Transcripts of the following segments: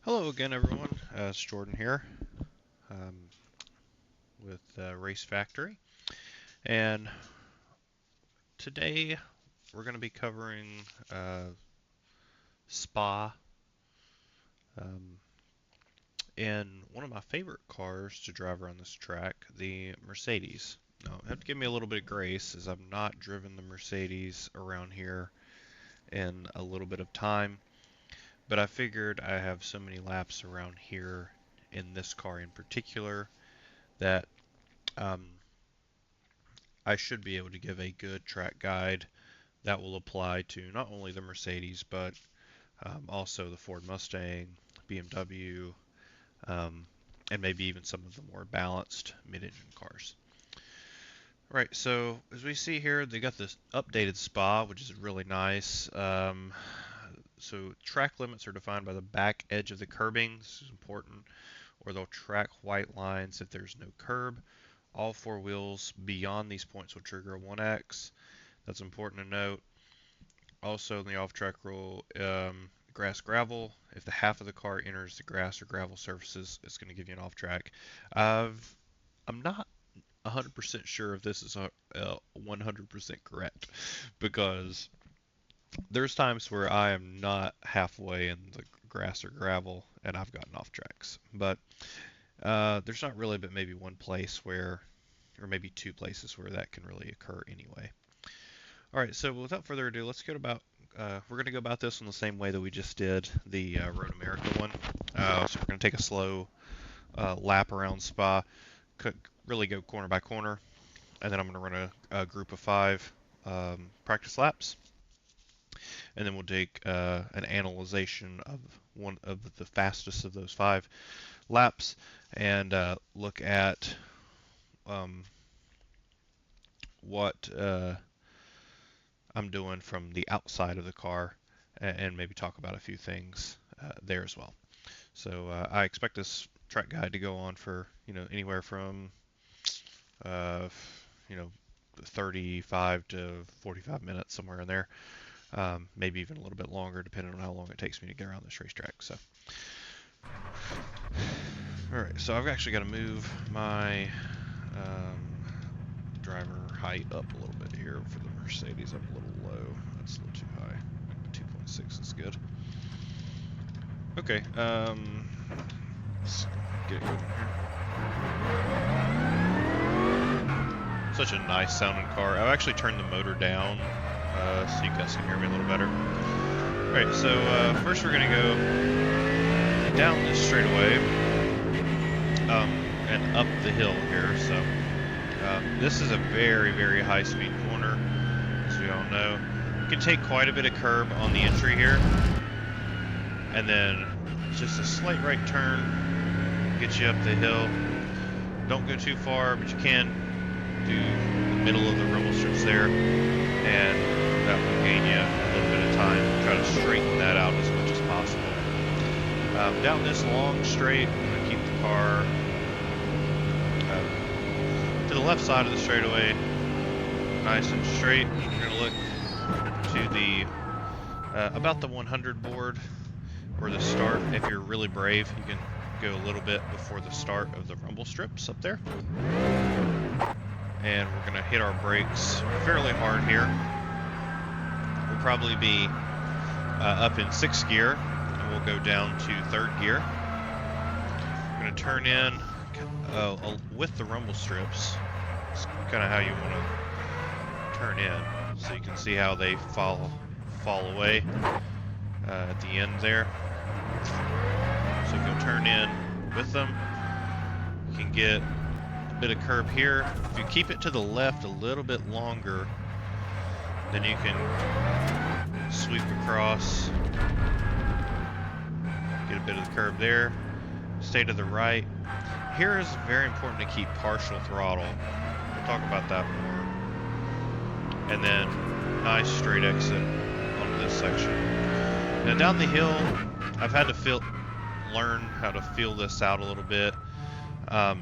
Hello again, everyone. It's Jordan here um, with Race Factory, and today we're going to be covering uh, Spa um, and one of my favorite cars to drive around this track, the Mercedes. Now, you have to give me a little bit of grace as I've not driven the Mercedes around here in a little bit of time, but I figured I have so many laps around here in this car in particular that um, I should be able to give a good track guide that will apply to not only the Mercedes but also the Ford Mustang, BMW, um, and maybe even some of the more balanced mid-engine cars. Right, so as we see here, they got this updated SPA, which is really nice. So track limits are defined by the back edge of the curbing. This is important. Or they'll track white lines if there's no curb. All four wheels beyond these points will trigger a 1X. That's important to note. Also, in the off-track rule, grass gravel. If the half of the car enters the grass or gravel surfaces, it's going to give you an off-track. I'm not 100% sure if this is 100% correct because there's times where I am not halfway in the grass or gravel and I've gotten off tracks. But there's not really but maybe one place where, or maybe two places where that can really occur anyway. All right, so without further ado, let's go about. We're going to go about this in the same way that we just did the Road America one. So we're going to take a slow lap around Spa, really go corner by corner, and then I'm going to run a group of 5 practice laps, and then we'll take an analyzation of one of the fastest of those 5 laps and look at what I'm doing from the outside of the car and maybe talk about a few things there as well. So I expect this track guide to go on for anywhere from uh, you know 35 to 45 minutes, somewhere in there. Maybe even a little bit longer depending on how long it takes me to get around this racetrack. So alright, so I've actually got to move my driver height up a little bit here for the Mercedes. I'm a little low. That's a little too high. 2.6 is good. Okay, let's get it going here. Such a nice sounding car. I've actually turned the motor down so you guys can hear me a little better. Alright, so first we're going to go down this straightaway and up the hill here. So this is a very, very high-speed corner, as we all know. You can take quite a bit of curb on the entry here, and then just a slight right turn gets you up the hill. Don't go too far, but you can do the middle of the rumble strips there, and that will gain you a little bit of time. Try to straighten that out as much as possible. Down this long straight, I'm going to keep the car to the left side of the straightaway, nice and straight. We're going to look to the about the 100 board or the start. If you're really brave, you can go a little bit before the start of the rumble strips up there. And we're going to hit our brakes fairly hard here. We'll probably be up in 6th gear, and we'll go down to 3rd gear. We're going to turn in with the rumble strips. It's kind of how you want to turn in, so you can see how they fall away at the end there. So if you'll turn in with them, you can get a bit of curb here. If you keep it to the left a little bit longer, then you can sweep across, get a bit of the curb there, stay to the right. Here is very important to keep partial throttle. We'll talk about that more. And then nice straight exit onto this section. Now down the hill, I've had to learn how to feel this out a little bit. A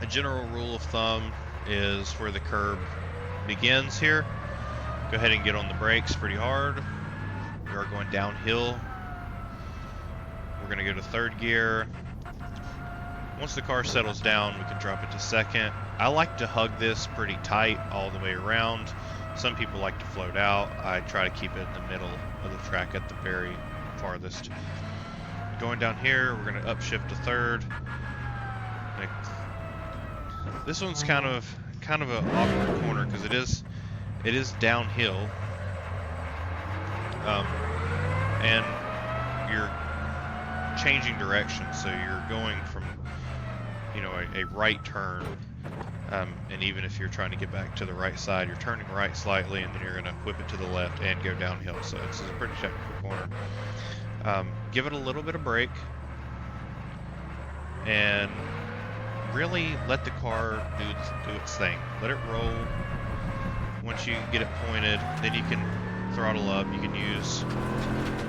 general rule of thumb is where the curb begins here. Go ahead and get on the brakes pretty hard. We are going downhill. We're going to go to third gear. Once the car settles down, we can drop it to second. I like to hug this pretty tight all the way around. Some people like to float out. I try to keep it in the middle of the track at the very farthest. Going down here, we're going to upshift to third. This one's kind of an awkward corner because it is downhill, and you're changing direction, so you're going from, you know, a right turn, and even if you're trying to get back to the right side, you're turning right slightly, and then you're going to whip it to the left and go downhill. So it's a pretty technical corner. Give it a little bit of brake, and really let the car do its thing. Let it roll. Once you get it pointed, then you can throttle up. You can use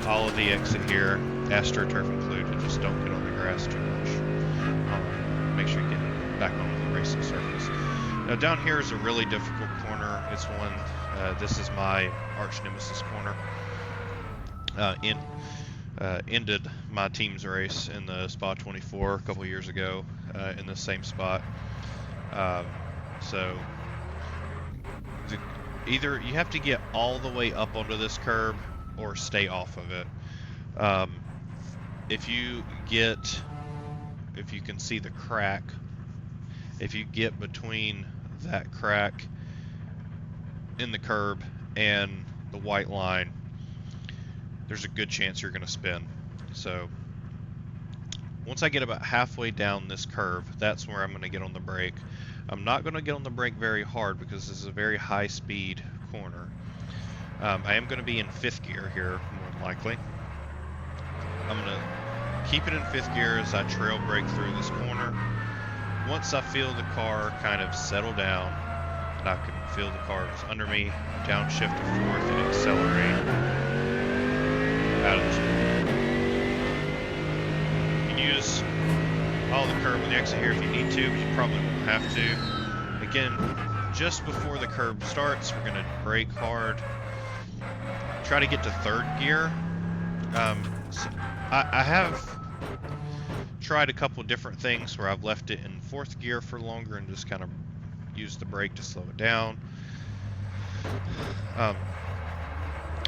all of the exit here, AstroTurf included. Just don't get on the grass too much. Make sure you get back on the racing surface. Now down here is a really difficult corner. It's one, this is my arch nemesis corner. Ended my team's race in the Spa 24 a couple years ago in the same spot. So either you have to get all the way up onto this curb or stay off of it. If you can see the crack, if you get between that crack in the curb and the white line, there's a good chance you're going to spin. So once I get about halfway down this curve, that's where I'm going to get on the brake. I'm not going to get on the brake very hard because this is a very high speed corner. I am going to be in fifth gear here, more than likely. I'm going to keep it in fifth gear as I trail brake through this corner. Once I feel the car kind of settle down, and I can feel the car is under me, downshift to fourth and accelerate out of this corner. You can use all the curb on the exit here if you need to, but you probably won't have to. Again, just before the curb starts, we're going to brake hard. Try to get to third gear. So I have tried a couple different things where I've left it in fourth gear for longer and just kind of used the brake to slow it down.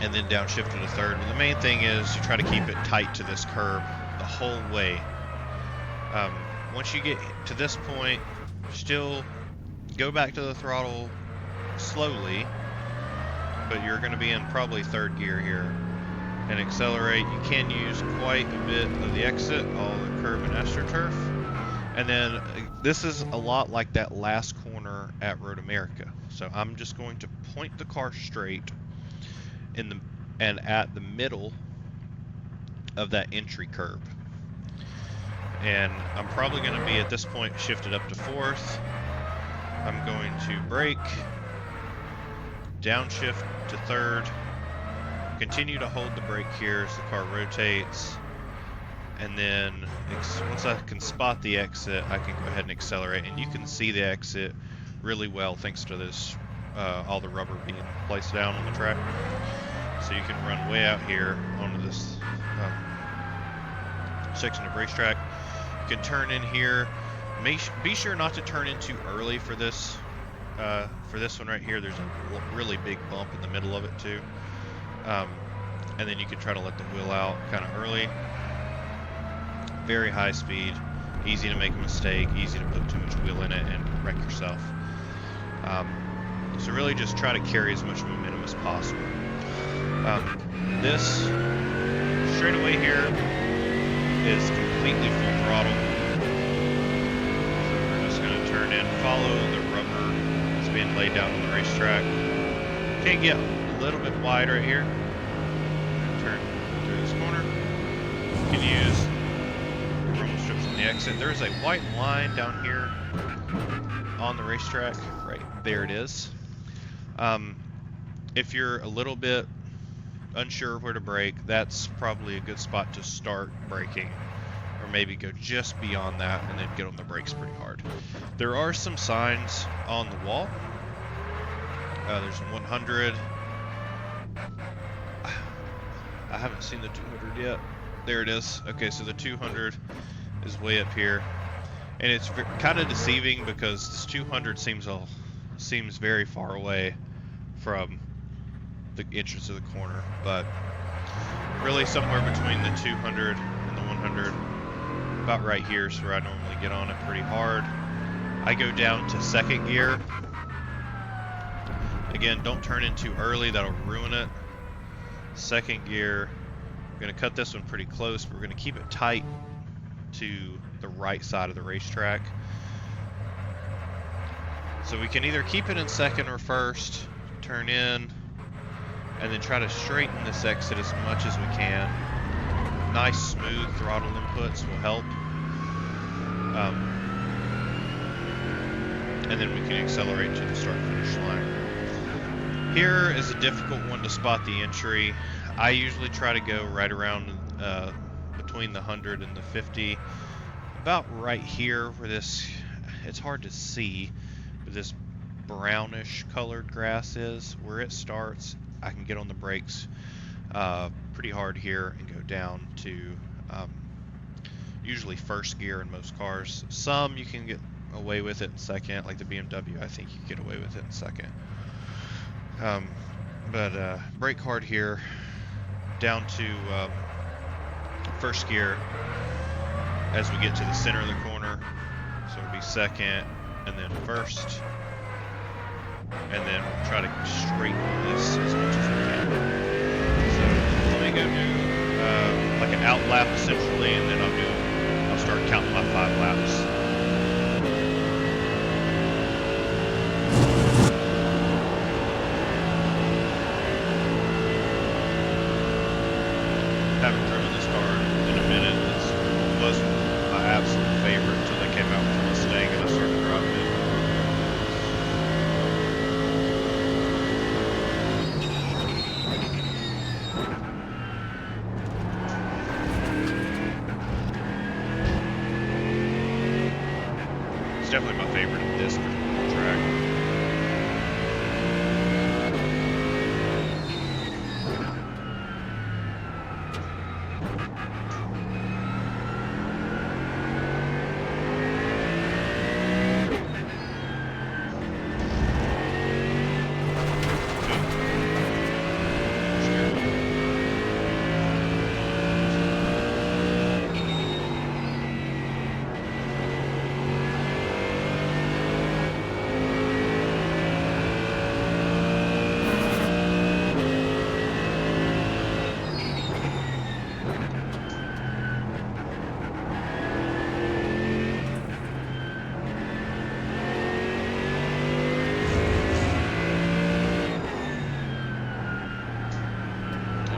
And then downshifted to third. But the main thing is you try to keep it tight to this curb the whole way. Once you get to this point, still go back to the throttle slowly, but you're going to be in probably third gear here. And accelerate. You can use quite a bit of the exit, all the curb and AstroTurf. And then this is a lot like that last corner at Road America. So I'm just going to point the car straight and at the middle of that entry curb. And I'm probably going to be at this point shifted up to fourth. I'm going to brake, downshift to third, continue to hold the brake here as the car rotates, and then once I can spot the exit, I can go ahead and accelerate, and you can see the exit really well thanks to this all the rubber being placed down on the track. So you can run way out here onto this section of racetrack. You can turn in here. Be sure not to turn in too early for this one right here. There's a really big bump in the middle of it too. And then you can try to let the wheel out kind of early. Very high speed, easy to make a mistake, easy to put too much wheel in it and wreck yourself. So really just try to carry as much momentum as possible. This straightaway here is completely full throttle. So we're just going to turn in, follow the rubber that's being laid down on the racetrack. Can get a little bit wide right here. Turn through this corner. You can use the rumble strips on the exit. There's a white line down here on the racetrack. Right there it is. If you're a little bit unsure where to brake, that's probably a good spot to start braking, or maybe go just beyond that and then get on the brakes pretty hard. There are some signs on the wall. There's a 100. I haven't seen the 200 yet. There it is. Okay, so the 200 is way up here, and it's kind of deceiving because this 200 seems very far away from the entrance of the corner, but really somewhere between the 200 and the 100, about right here is where I normally get on it pretty hard. I go down to second gear. Again, don't turn in too early, that'll ruin it. Second gear, we're going to cut this one pretty close, but we're going to keep it tight to the right side of the racetrack. So we can either keep it in second or first, turn in, and then try to straighten this exit as much as we can. Nice smooth throttle inputs will help. And then we can accelerate to the start-finish line. Here is a difficult one to spot the entry. I usually try to go right around between the 100 and the 50. About right here where it's hard to see, but this brownish colored grass is, where it starts, I can get on the brakes pretty hard here and go down to usually first gear in most cars. Some you can get away with it in second, like the BMW, I think you get away with it in second. But brake hard here, down to first gear as we get to the center of the corner. So it'll be second and then first, and then we'll try to straighten this as much as we can. So let me go do like an out lap essentially, and then I'll start counting my 5 laps. Haven't driven this car in a minute. This was my absolute favorite until they came out with the Mustang and I started driving it. It's definitely my favorite at this particular track.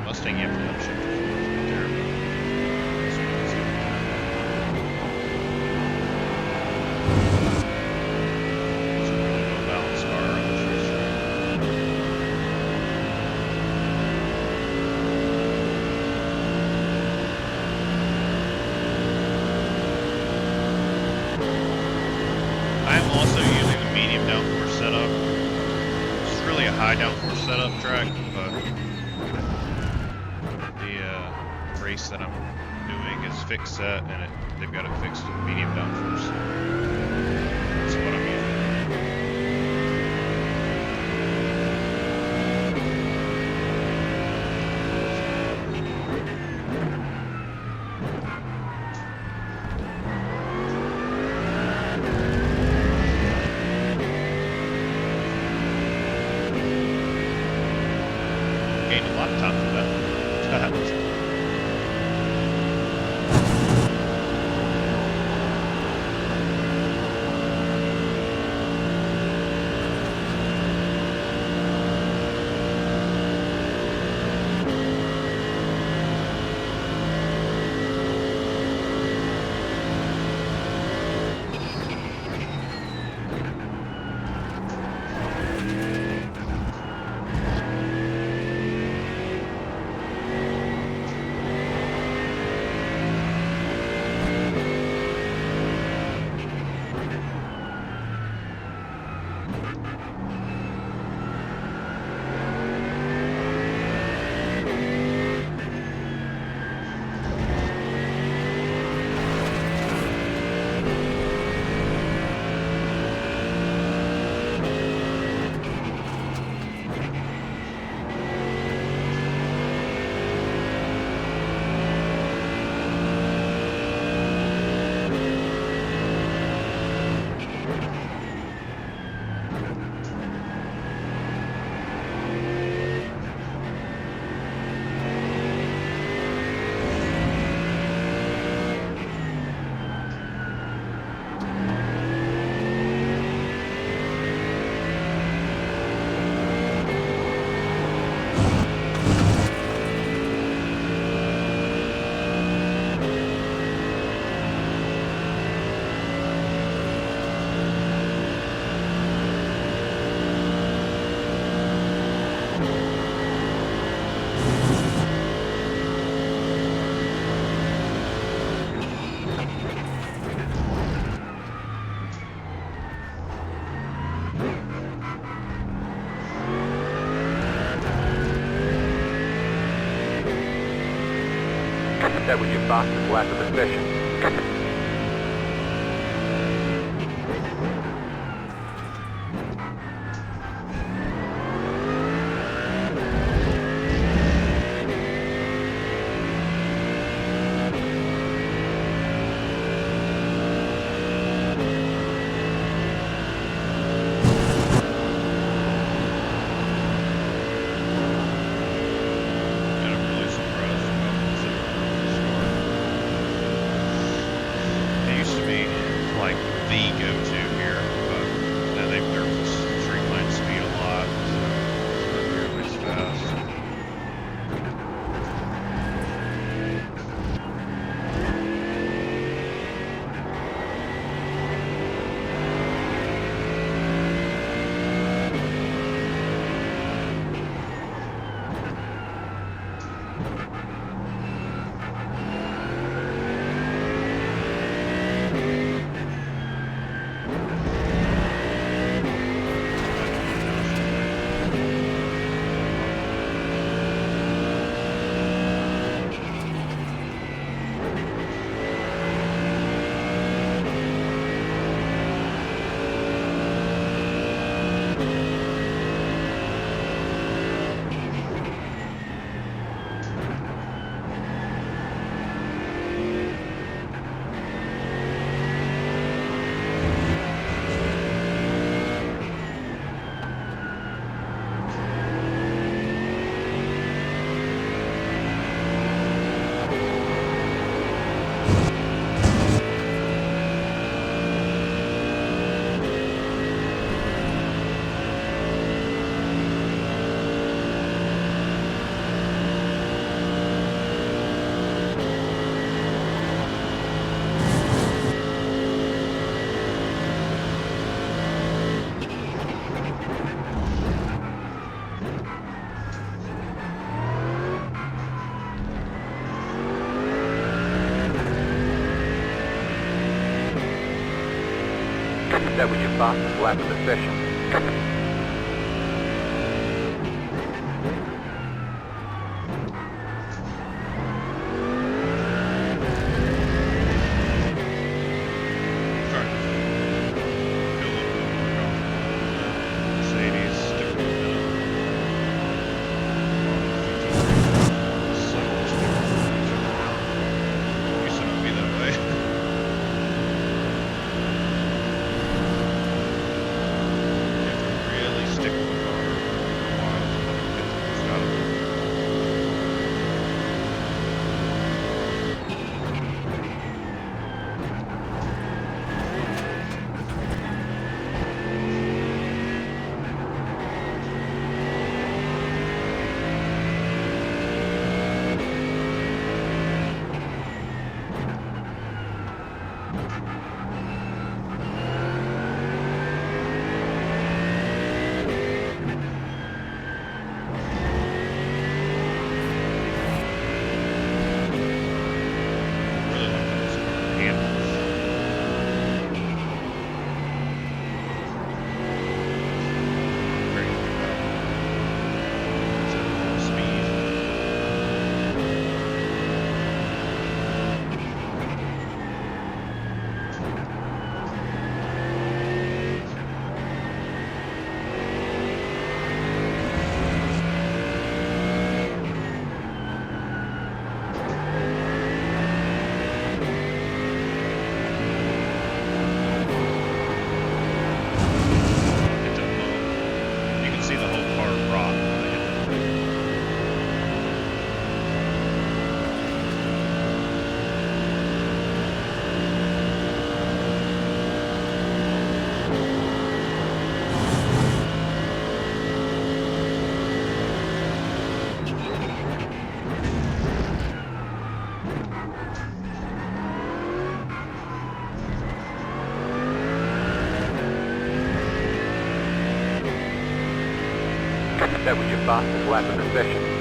Mustang amp shifter is terrible. This one is good. It's a really low balance car on this racetrack. I am also using the medium downforce setup. It's really a high downforce setup track, but race that I'm doing is fixed set, and they've got it fixed at medium downforce. That's what I'm using. Gained a lot of time for that. That was your fastest lap of the session. That was your fastest lap of the session. That was your fastest lap of the session.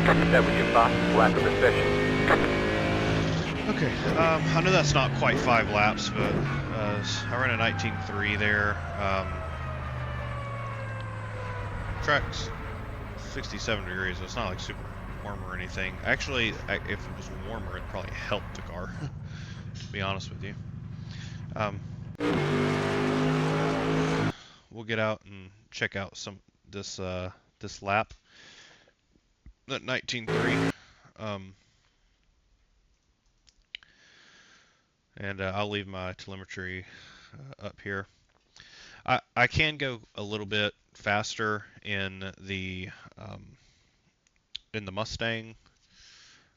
That was your fastest lap of the session. Okay, I know that's not quite 5 laps, but I ran a 19.3 there. Track's 67 degrees, so it's not like super warm or anything. Actually, if it was warmer, it'd probably help the car, to be honest with you. We'll get out and check out this this lap, that 19.3, and I'll leave my telemetry up here. I can go a little bit faster in the Mustang.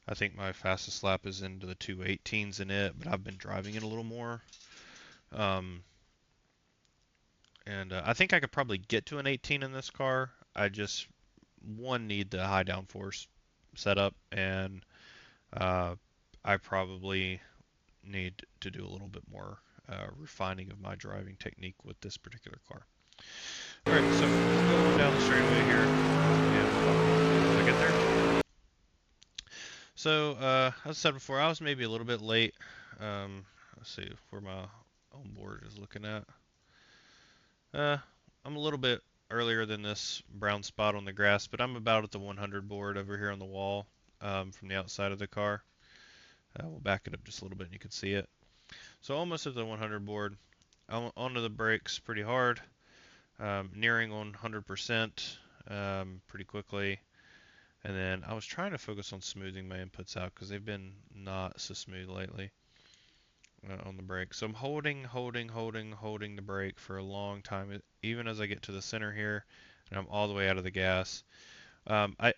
I think my fastest lap is into the 2:18s in it, but I've been driving it a little more. Um, and I think I could probably get to an 18 in this car. I just need the high downforce setup, and uh, I probably need to do a little bit more refining of my driving technique with this particular car. All right, so we'll go down the straightaway here, and we'll get there. So, as I said before, I was maybe a little bit late. Let's see where my onboard is looking at. I'm a little bit earlier than this brown spot on the grass, but I'm about at the 100 board over here on the wall from the outside of the car. We'll back it up just a little bit and you can see it. So almost at the 100 board. I'm onto the brakes pretty hard, nearing 100% pretty quickly. And then I was trying to focus on smoothing my inputs out because they've been not so smooth lately on the brake. So I'm holding the brake for a long time, even as I get to the center here, and I'm all the way out of the gas. I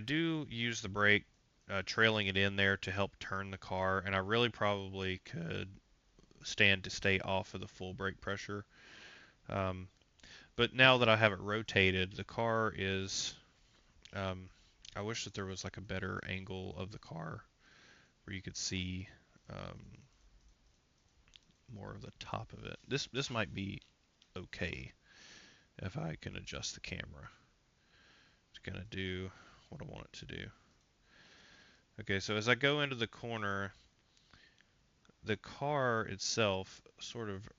do use the brake, trailing it in there to help turn the car, and I really probably could stand to stay off of the full brake pressure. Um, but now that I have it rotated, the car is. I wish that there was like a better angle of the car where you could see more of the top of it. This might be okay if I can adjust the camera. It's gonna do what I want it to do. Okay, so as I go into the corner, the car itself sort of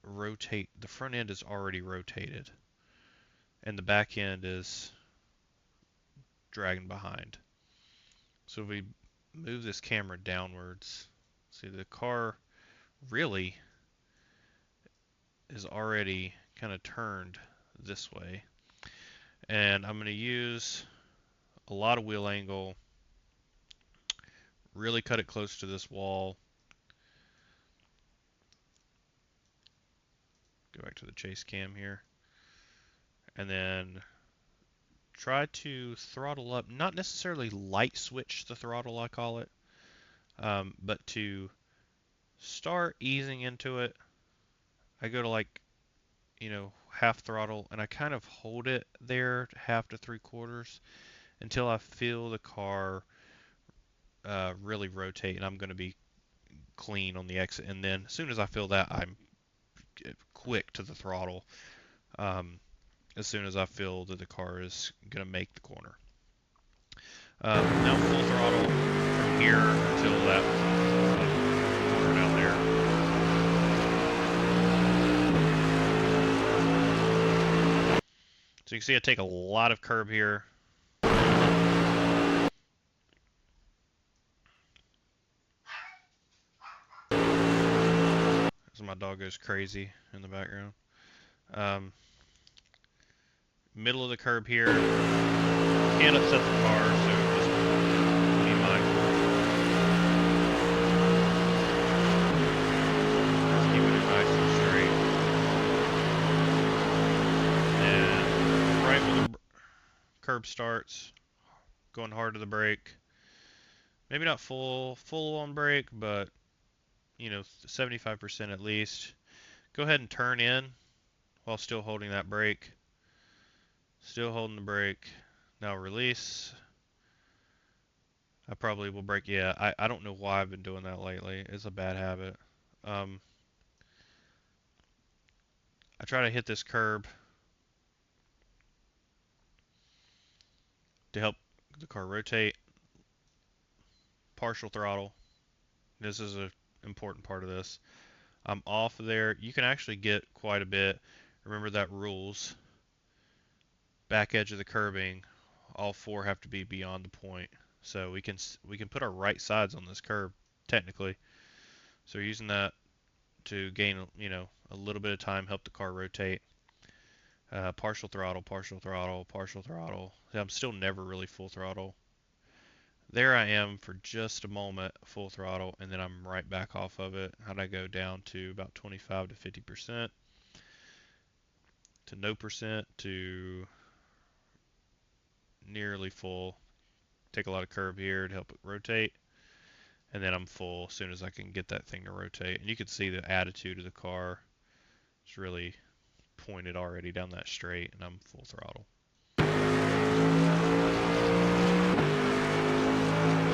the front end is already rotated and the back end is dragging behind. So if we move this camera downwards, see the car really is already kind of turned this way. And I'm going to use a lot of wheel angle, really cut it close to this wall. Go back to the chase cam here. And then try to throttle up, not necessarily light switch the throttle, I call it, but to start easing into it. I go to like, half throttle, and I kind of hold it there, half to 3/4, until I feel the car really rotate, and I'm going to be clean on the exit. And then as soon as I feel that, I'm quick to the throttle. As soon as I feel that the car is going to make the corner. Now full throttle from here until that corner down there. So you can see I take a lot of curb here. As my dog goes crazy in the background. Middle of the curb here. Can't upset the car, so just be mindful. Just keeping it nice and straight. And right when the curb starts, going hard to the brake. Maybe not full on brake, but 75% at least. Go ahead and turn in while still holding that brake. Still holding the brake. Now release. I probably will brake. Yeah, I don't know why I've been doing that lately. It's a bad habit. I try to hit this curb to help the car rotate. Partial throttle. This is an important part of this. I'm off there. You can actually get quite a bit. Remember that rules. Back edge of the curbing, all four have to be beyond the point. So we can put our right sides on this curb technically. So we're using that to gain, a little bit of time, help the car rotate. Partial throttle, partial throttle, partial throttle. I'm still never really full throttle. There I am for just a moment, full throttle, and then I'm right back off of it. How'd I go down to about 25 to 50%, to no percent, to nearly full. Take a lot of curb here to help it rotate, and then I'm full as soon as I can get that thing to rotate. And you can see the attitude of the car is really pointed already down that straight, and I'm full throttle.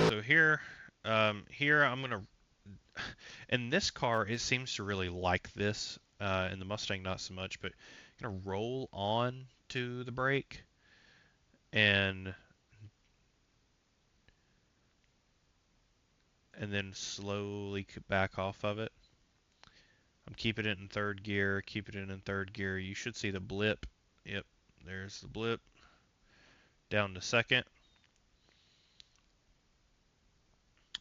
So here I'm gonna, in this car it seems to really like this, in the Mustang not so much, but I'm gonna roll on to the brake and then slowly back off of it. I'm keeping it in third gear, keeping it in third gear. You should see the blip. Yep, there's the blip. Down to second.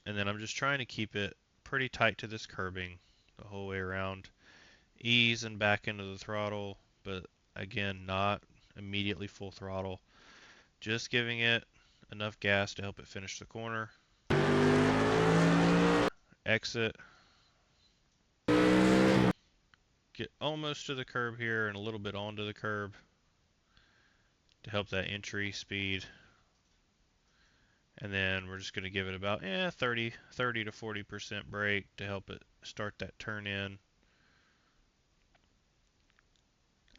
And then I'm just trying to keep it pretty tight to this curbing the whole way around. Ease and back into the throttle, but again, not immediately full throttle. Just giving it enough gas to help it finish the corner. Exit. Get almost to the curb here and a little bit onto the curb to help that entry speed. And then we're just going to give it about 30 to 40% brake to help it start that turn in.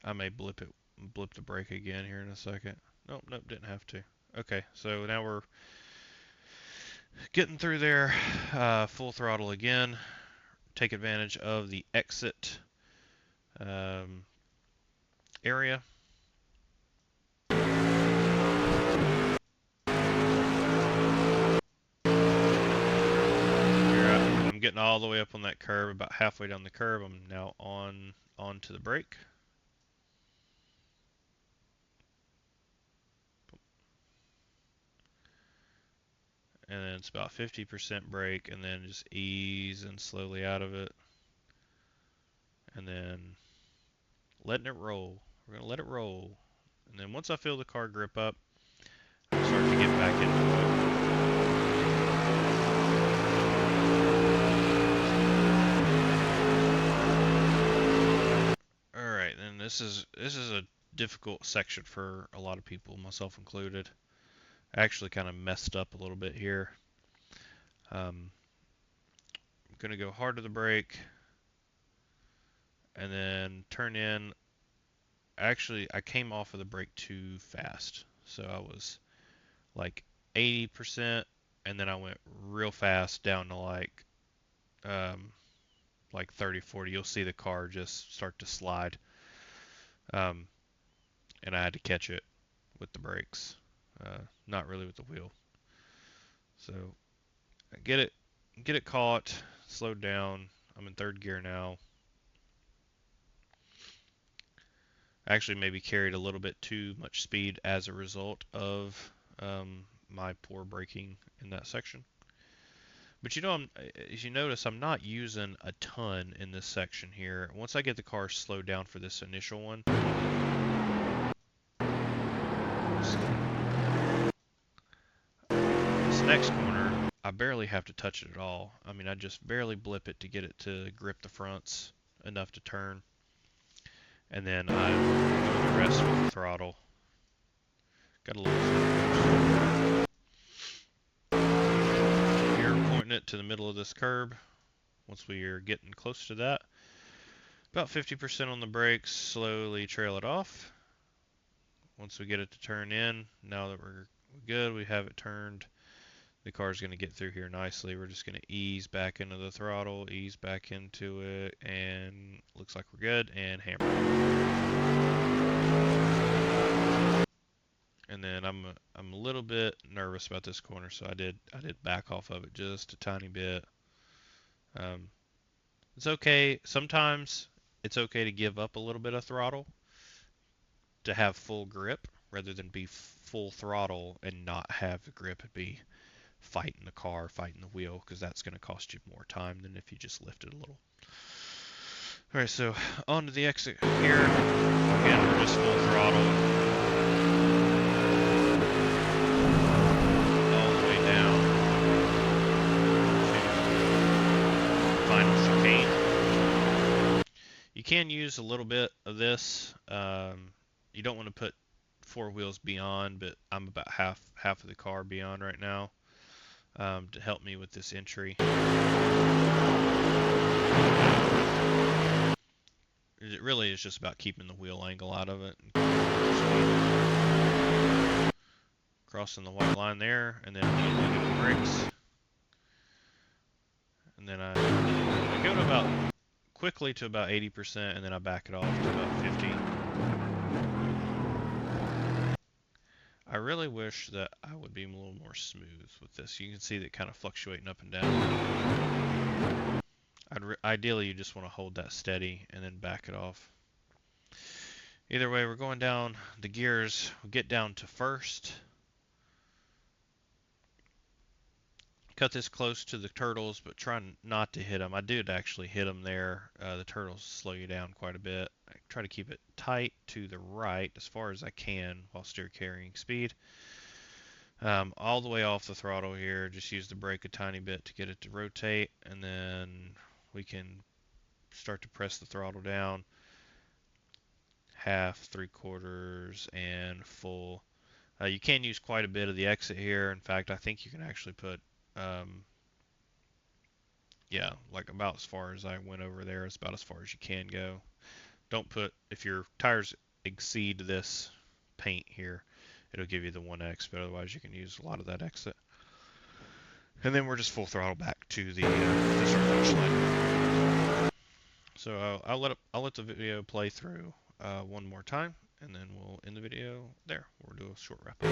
I may blip the brake again here in a second. Nope, didn't have to. Okay, so now we're getting through there, full throttle again. Take advantage of the exit area. I'm getting all the way up on that curb, about halfway down the curb. I'm now onto the brake. And then it's about 50% brake, and then just ease and slowly out of it. And then letting it roll. We're going to let it roll. And then once I feel the car grip up, I'll start to get back into it. Alright, then this is a difficult section for a lot of people, myself included. I actually kind of messed up a little bit here. I'm going to go hard to the brake and then turn in. Actually, I came off of the brake too fast. So I was like 80%, and then I went real fast down to like 30, 40. You'll see the car just start to slide. And I had to catch it with the brakes, not really with the wheel. So I get it caught, slowed down. I'm in third gear now. Actually, maybe carried a little bit too much speed as a result of my poor braking in that section. But as you notice, I'm not using a ton in this section here. Once I get the car slowed down for this initial one, this next corner, I barely have to touch it at all. I mean, I just barely blip it to get it to grip the fronts enough to turn. And then I do the rest with the throttle. Got a little here, pointing it to the middle of this curb. Once we are getting close to that, about 50% on the brakes, slowly trail it off. Once we get it to turn in, now that we're good, we have it turned. The car's going to get through here nicely. We're just going to ease back into the throttle, ease back into it, and looks like we're good, and hammer. and then I'm a little bit nervous about this corner, so I did back off of it just a tiny bit. Um, it's okay. Sometimes it's okay to give up a little bit of throttle to have full grip rather than be full throttle and not have the grip and be fighting the car, fighting the wheel, because that's going to cost you more time than if you just lift it a little. All right, so onto the exit here. Again, we're just full throttle all the way down to final chicane. You can use a little bit of this. You don't want to put 4 wheels beyond, but I'm about half of the car beyond right now, to help me with this entry. It really is just about keeping the wheel angle out of it. Crossing the white line there, and then immediately hit the brakes. And then I go to quickly to about 80%, and then I back it off to about 50. I really wish that I would be a little more smooth with this. You can see that kind of fluctuating up and down. Ideally, you just want to hold that steady and then back it off. Either way, we're going down the gears. We get down to first. Cut this close to the turtles, but try not to hit them. I did actually hit them there. The turtles slow you down quite a bit. I try to keep it tight to the right as far as I can while still carrying speed. All the way off the throttle here. Just use the brake a tiny bit to get it to rotate, and then we can start to press the throttle down. Half, 3/4, and full. You can use quite a bit of the exit here. In fact, I think you can actually put, yeah, like about as far as I went over there, it's about as far as you can go. Don't put, if your tires exceed this paint here, it'll give you the 1X, but otherwise you can use a lot of that exit. And then we're just full throttle back to the start finish line. So I'll let the video play through one more time, and then we'll end the video there. We'll do a short wrap up.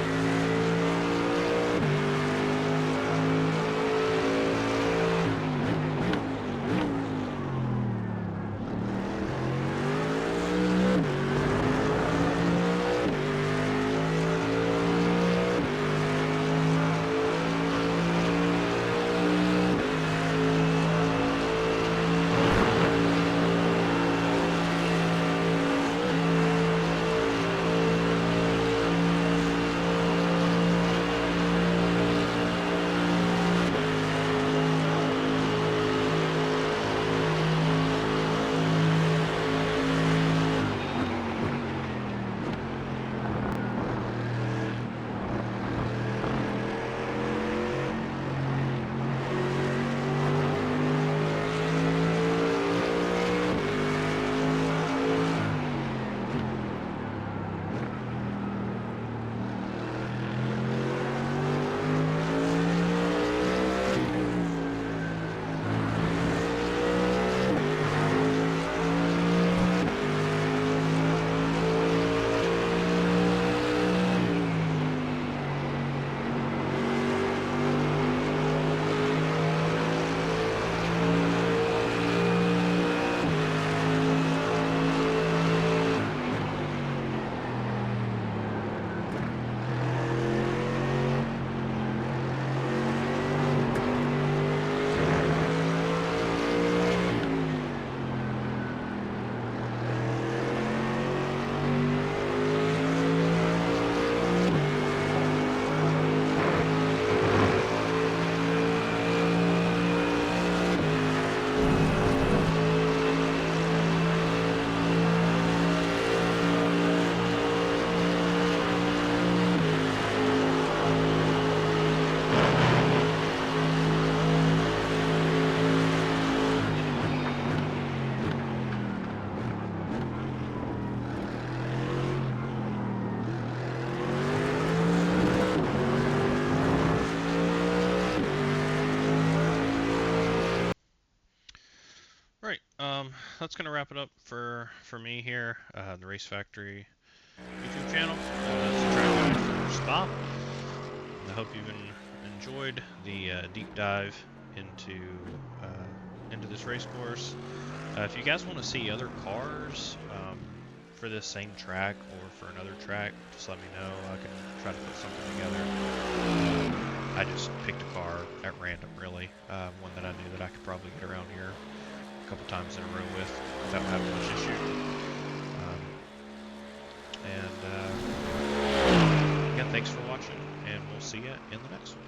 Right, that's gonna wrap it up for me here, the Race Factory YouTube channel. That's the track. for Spa. I hope you've enjoyed the deep dive into this race course. If you guys want to see other cars for this same track or for another track, just let me know. I can try to put something together. I just picked a car at random, really, one that I knew that I could probably get around here a couple times in a row without having much issue. Again, thanks for watching, and we'll see you in the next one.